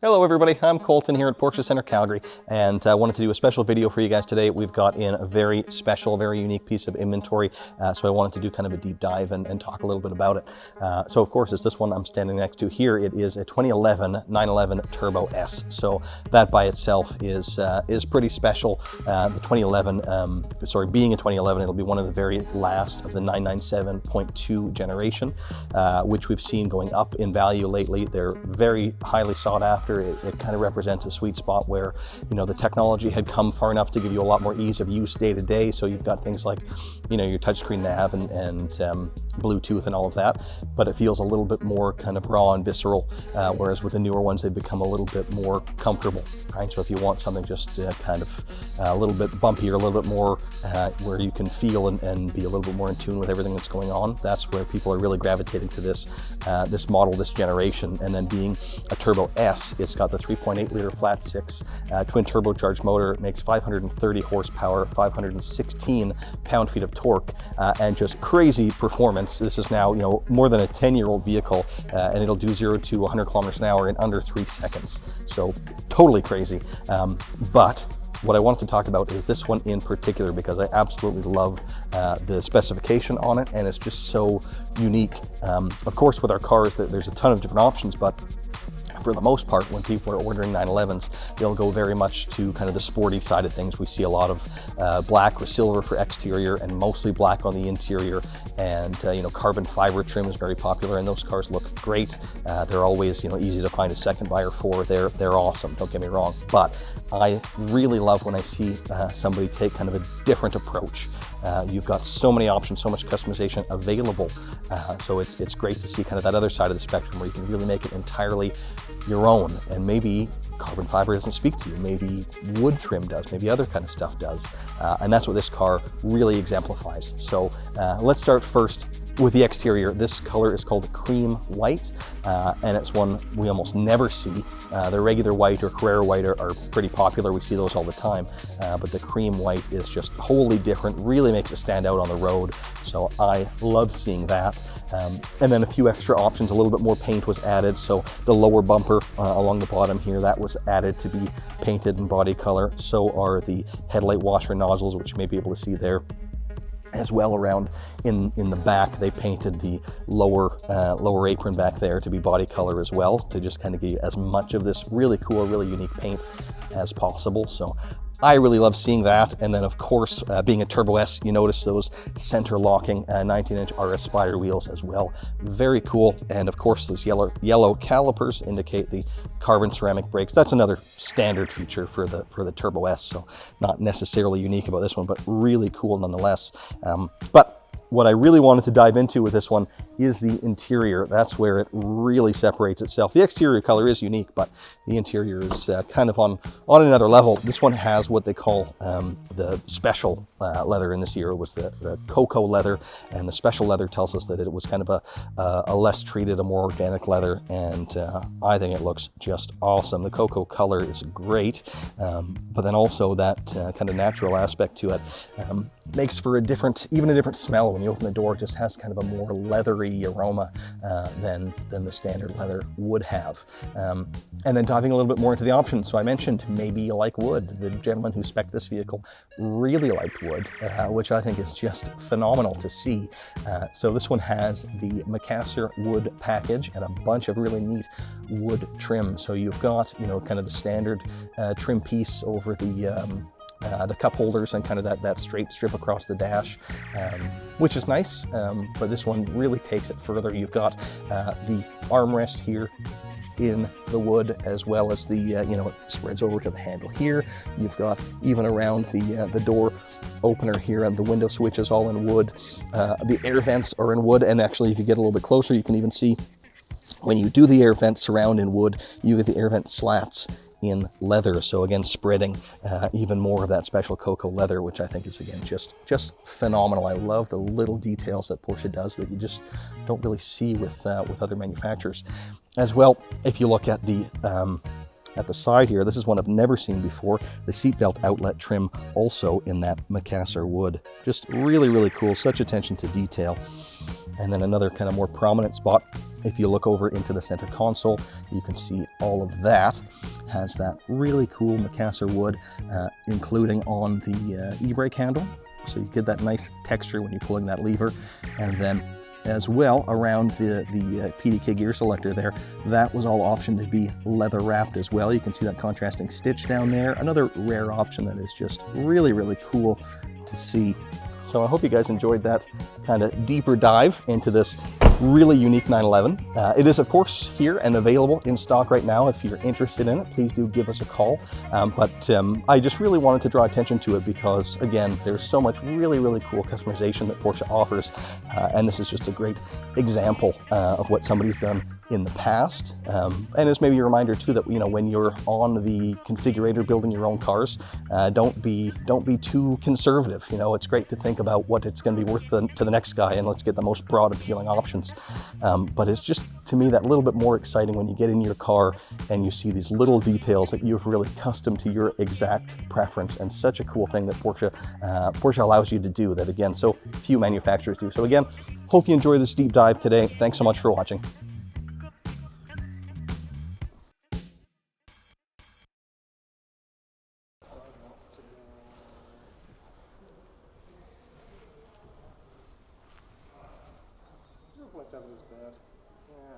Hello everybody, I'm Colton here at Porsche Center Calgary, and I wanted to do a special video for you guys today. We've got in a very special, very unique piece of inventory, so I wanted to do kind of a deep dive and talk a little bit about it. So of course it's this one I'm standing next to here. It is a 2011 911 Turbo S, so that by itself is pretty special. The 2011, being a 2011, it'll be one of the very last of the 997.2 generation, which we've seen going up in value lately. They're very highly sought after. It kind of represents a sweet spot where, you know, the technology had come far enough to give you a lot more ease of use day to day. So you've got things like, you know, your touchscreen nav and Bluetooth and all of that, but it feels a little bit more kind of raw and visceral. Whereas with the newer ones, they become a little bit more comfortable, right? So if you want something just kind of a little bit bumpier, a little bit more where you can feel and be a little bit more in tune with everything that's going on, that's where people are really gravitating to this model, this generation. And then being a Turbo S, it's got the 3.8 liter flat six twin turbocharged motor. It makes 530 horsepower, 516 pound-feet of torque, and just crazy performance. This is now, you know, more than a 10-year-old vehicle, and it'll do 0 to 100 kilometers an hour in under 3 seconds. So totally crazy. But what I wanted to talk about is this one in particular, because I absolutely love the specification on it, and it's just so unique. Of course, with our cars, there's a ton of different options, but for the most part, when people are ordering 911s, they'll go very much to kind of the sporty side of things. We see a lot of black or silver for exterior and mostly black on the interior. And you know, carbon fiber trim is very popular, and those cars look great. They're always, you know, easy to find a second buyer for. They're awesome, don't get me wrong. But I really love when I see somebody take kind of a different approach. You've got so many options, so much customization available. So it's great to see kind of that other side of the spectrum where you can really make it entirely your own. And maybe carbon fiber doesn't speak to you, maybe wood trim does, maybe other kind of stuff does. And that's what this car really exemplifies. So let's start first with the exterior. This color is called cream white, and it's one we almost never see. The regular white or Carrera white are pretty popular. We see those all the time, but the cream white is just wholly different, really makes it stand out on the road. So I love seeing that. And then a few extra options, a little bit more paint was added. So the lower bumper along the bottom here, that was added to be painted in body color. So are the headlight washer nozzles, which you may be able to see there. As well, around in the back, they painted the lower apron back there to be body color as well, to just kind of give you as much of this really cool, really unique paint as possible. So I really love seeing that. And then of course, being a Turbo S, you notice those center locking 19-inch RS Spider wheels as well. Very cool. And of course, those yellow calipers indicate the carbon ceramic brakes. That's another standard feature for the Turbo S, so not necessarily unique about this one, but really cool nonetheless. But what I really wanted to dive into with this one is the interior. That's where it really separates itself. The exterior color is unique, but the interior is kind of on another level. This one has what they call the special leather in this year. It was the cocoa leather, and the special leather tells us that it was kind of a less treated, a more organic leather, and I think it looks just awesome. The cocoa color is great, but then also that kind of natural aspect to it makes for even a different smell. When you open the door, it just has kind of a more leathery aroma than the standard leather would have. And then diving a little bit more into the options. So I mentioned maybe you like wood. The gentleman who spec'd this vehicle really liked wood, which I think is just phenomenal to see. So this one has the Macassar Wood package and a bunch of really neat wood trim. So you've got, you know, kind of the standard trim piece over the cup holders and kind of that straight strip across the dash, which is nice, but this one really takes it further. You've got the armrest here in the wood, as well as the you know, it spreads over to the handle here. You've got even around the door opener here, and the window switches all in wood. The air vents are in wood, and actually if you get a little bit closer, you can even see when you do the air vent surround in wood, you get the air vent slats in leather. So again, spreading even more of that special cocoa leather, which I think is, again, just phenomenal. I love the little details that Porsche does that you just don't really see with other manufacturers. As well, if you look at the side here, this is one I've never seen before. The seatbelt outlet trim also in that Macassar wood. Just really, really cool. Such attention to detail. And then another kind of more prominent spot, if you look over into the center console, you can see all of that has that really cool Macassar wood, including on the e-brake handle. So you get that nice texture when you're pulling that lever. And then as well around the PDK gear selector there, that was all optioned to be leather wrapped as well. You can see that contrasting stitch down there. Another rare option that is just really, really cool to see. So I hope you guys enjoyed that kind of deeper dive into this really unique 911. It is of course here and available in stock right now. If you're interested in it, please do give us a call. I just really wanted to draw attention to it because, again, there's so much really, really cool customization that Porsche offers, and this is just a great example of what somebody's done in the past, and it's maybe a reminder too that, you know, when you're on the configurator building your own cars, don't be too conservative. You know, it's great to think about what it's going to be worth to the next guy, and let's get the most broad appealing options. But it's just, to me, that little bit more exciting when you get in your car and you see these little details that you've really custom to your exact preference, and such a cool thing that Porsche allows you to do that, again, so few manufacturers do. So again, hope you enjoy this deep dive today. Thanks so much for watching. What's up is bad. Yeah.